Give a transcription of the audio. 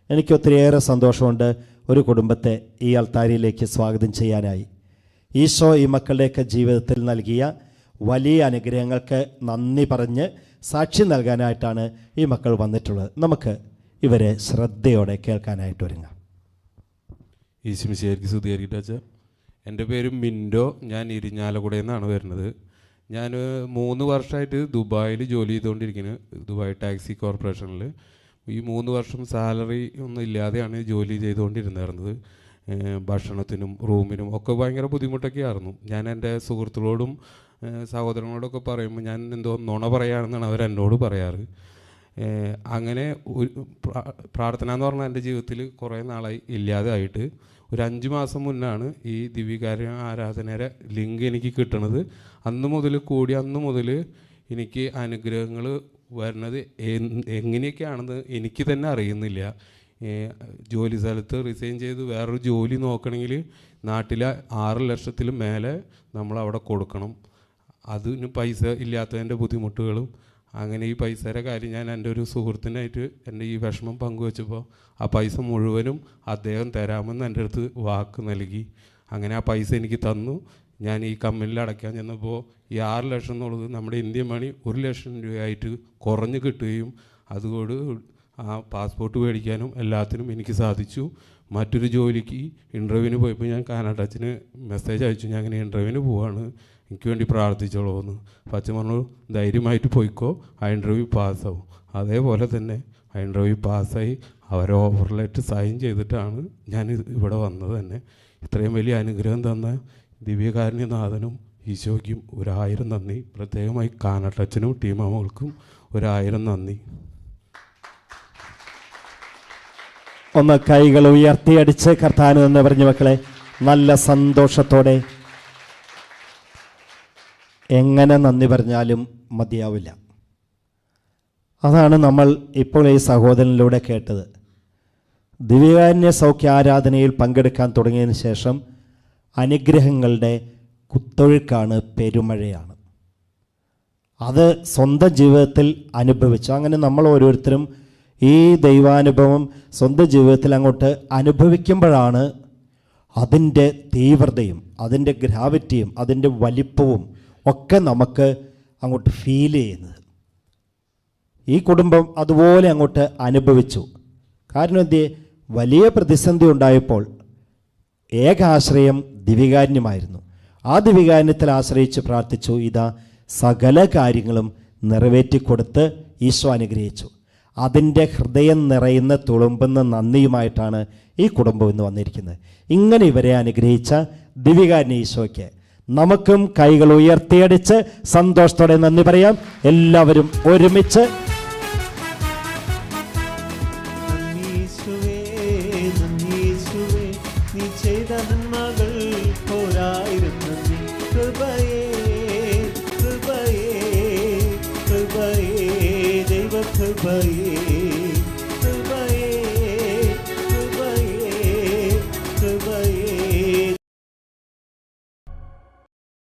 എനിക്ക് ഒത്തിരിയേറെ സന്തോഷമുണ്ട് ഒരു കുടുംബത്തെ ഈ അൾത്താരയിലേക്ക് സ്വാഗതം ചെയ്യാനായി. ഈശോ ഈ മക്കളുടെയൊക്കെ ജീവിതത്തിൽ നൽകിയ വലിയ അനുഗ്രഹങ്ങൾക്ക് നന്ദി പറഞ്ഞ് സാക്ഷി നൽകാനായിട്ടാണ് ഈ മക്കൾ വന്നിട്ടുള്ളത്. നമുക്ക് ഇവരെ ശ്രദ്ധയോടെ കേൾക്കാനായിട്ട് ഒരുങ്ങാം. ഈശ്വമിശിയായിരിക്കും സ്തുതിയായിരിക്കട്ടെ. എൻ്റെ പേര് മിൻഡോ. ഞാൻ ഇരിഞ്ഞാലക്കുടയിൽ നിന്നാണ് വരുന്നത്. ഞാൻ 3 വർഷമായിട്ട് ദുബായിൽ ജോലി ചെയ്തുകൊണ്ടിരിക്കുന്നത്, ദുബായ് ടാക്സി കോർപ്പറേഷനിൽ. ഈ 3 വർഷം സാലറി ഒന്നും ഇല്ലാതെയാണ് ജോലി ചെയ്തുകൊണ്ടിരുന്നത്. ഭക്ഷണത്തിനും റൂമിനും ഒക്കെ ഭയങ്കര ബുദ്ധിമുട്ടൊക്കെ ആയിരുന്നു. ഞാൻ എൻ്റെ സുഹൃത്തുക്കളോടും സഹോദരങ്ങളോടൊക്കെ പറയുമ്പോൾ ഞാൻ എന്തോ നുണ പറയുകയാണെന്നാണ് അവരെന്നോട് പറയാറ്. അങ്ങനെ പ്രാർത്ഥന എന്ന് പറഞ്ഞാൽ എൻ്റെ ജീവിതത്തിൽ കുറേ നാളായി ഇല്ലാതെ ആയിട്ട്. ഒരു 5 മാസം മുന്നാണ് ഈ ദിവ്യകാരുണ്യ ആരാധനയുടെ ലിങ്ക് എനിക്ക് കിട്ടണത്. അന്ന് മുതൽ എനിക്ക് അനുഗ്രഹങ്ങൾ വരുന്നത് എങ്ങനെയൊക്കെയാണെന്ന് എനിക്ക് തന്നെ അറിയുന്നില്ല. ജോലി സ്ഥലത്ത് റിസൈൻ ചെയ്ത് വേറൊരു ജോലി നോക്കണമെങ്കിൽ നാട്ടിലെ 6 ലക്ഷത്തിൽ മേലെ നമ്മളവിടെ കൊടുക്കണം. അതിന് പൈസ ഇല്ലാത്തതിൻ്റെ ബുദ്ധിമുട്ടുകളും. അങ്ങനെ ഈ പൈസയുടെ കാര്യം ഞാൻ എൻ്റെ ഒരു സുഹൃത്തിനായിട്ട് എൻ്റെ ഈ വിഷമം പങ്കുവെച്ചപ്പോൾ ആ പൈസ മുഴുവനും അദ്ദേഹം തരാമെന്ന് എൻ്റെ അടുത്ത് വാക്ക് നൽകി. അങ്ങനെ ആ പൈസ എനിക്ക് തന്നു. ഞാൻ ഈ കമ്പനിയിൽ അടയ്ക്കാൻ ചെന്നപ്പോൾ ഈ 6 ലക്ഷം എന്നുള്ളത് നമ്മുടെ ഇന്ത്യൻ മണി 1 ലക്ഷം രൂപയായിട്ട് കുറഞ്ഞ് കിട്ടുകയും അതുകൊണ്ട് ആ പാസ്പോർട്ട് മേടിക്കാനും എല്ലാത്തിനും എനിക്ക് സാധിച്ചു. മറ്റൊരു ജോലിക്ക് ഇൻ്റർവ്യൂവിന് പോയപ്പോൾ ഞാൻ കാനഡച്ചന് മെസ്സേജ് അയച്ചു, ഞാൻ അങ്ങനെ ഇൻ്റർവ്യൂവിന് പോവാണ്, എനിക്ക് വേണ്ടി പ്രാർത്ഥിച്ചോളൂ എന്ന്. അച്ഛൻ പറഞ്ഞു ധൈര്യമായിട്ട് പോയിക്കോ, ആ ഇൻ്റർവ്യൂ പാസ്സാവും. അതേപോലെ തന്നെ ആ ഇൻ്റർവ്യൂ പാസ്സായി അവർ ഓഫർ ലെറ്റർ സൈൻ ചെയ്തിട്ടാണ് ഞാൻ ഇവിടെ വന്നത് തന്നെ. ഇത്രയും വലിയ അനുഗ്രഹം തന്ന ദിവ്യകാരുണ്യനാഥനും ഈശോയ്ക്കും 1000 നന്ദി. പ്രത്യേകമായി കാനട്ടച്ചനും ടീമകൾക്കും 1000 നന്ദി. ഒന്ന് കൈകൾ ഉയർത്തിയടിച്ച് കർത്താവിന് എന്ന് പറഞ്ഞ മക്കളെ നല്ല സന്തോഷത്തോടെ എങ്ങനെ നന്ദി പറഞ്ഞാലും മതിയാവില്ല. അതാണ് നമ്മൾ ഇപ്പോൾ ഈ സഹോദരനിലൂടെ കേട്ടത്. ദിവ്യകാരുണ്യ സൗഖ്യ ആരാധനയിൽ പങ്കെടുക്കാൻ തുടങ്ങിയതിന് ശേഷം അനുഗ്രഹങ്ങളുടെ കുത്തൊഴുക്കാണ്, പെരുമഴയാണ്. അത് സ്വന്തം ജീവിതത്തിൽ അനുഭവിച്ചു. അങ്ങനെ നമ്മൾ ഓരോരുത്തരും ഈ ദൈവാനുഭവം സ്വന്തം ജീവിതത്തിൽ അങ്ങോട്ട് അനുഭവിക്കുമ്പോഴാണ് അതിൻ്റെ തീവ്രതയും അതിൻ്റെ ഗ്രാവിറ്റിയും അതിൻ്റെ വലിപ്പവും ഒക്കെ നമുക്ക് അങ്ങോട്ട് ഫീൽ ചെയ്യുന്നത്. ഈ കുടുംബം അതുപോലെ അങ്ങോട്ട് അനുഭവിച്ചു. കാരണം എന്തേ, വലിയ പ്രതിസന്ധി ഉണ്ടായപ്പോൾ ഏക ആശ്രയം ദിവ്യകാരുണ്യമായിരുന്നു. ആ ദിവ്യകാരുണ്യത്തിൽ ആശ്രയിച്ച് പ്രാർത്ഥിച്ചു. ഇതാ സകല കാര്യങ്ങളും നിറവേറ്റിക്കൊടുത്ത് ഈശോ അനുഗ്രഹിച്ചു. അതിൻ്റെ ഹൃദയം നിറയുന്ന തുളുമ്പുന്ന നന്ദിയുമായിട്ടാണ് ഈ കുടുംബം ഇന്ന് വന്നിരിക്കുന്നത്. ഇങ്ങനെ ഇവരെ അനുഗ്രഹിച്ച ദിവ്യകാരുണ്യ ഈശോയ്ക്ക് നമുക്കും കൈകൾ ഉയർത്തിയടിച്ച് സന്തോഷത്തോടെ നന്ദി പറയാം. എല്ലാവരും ഒരുമിച്ച് കൃപയേ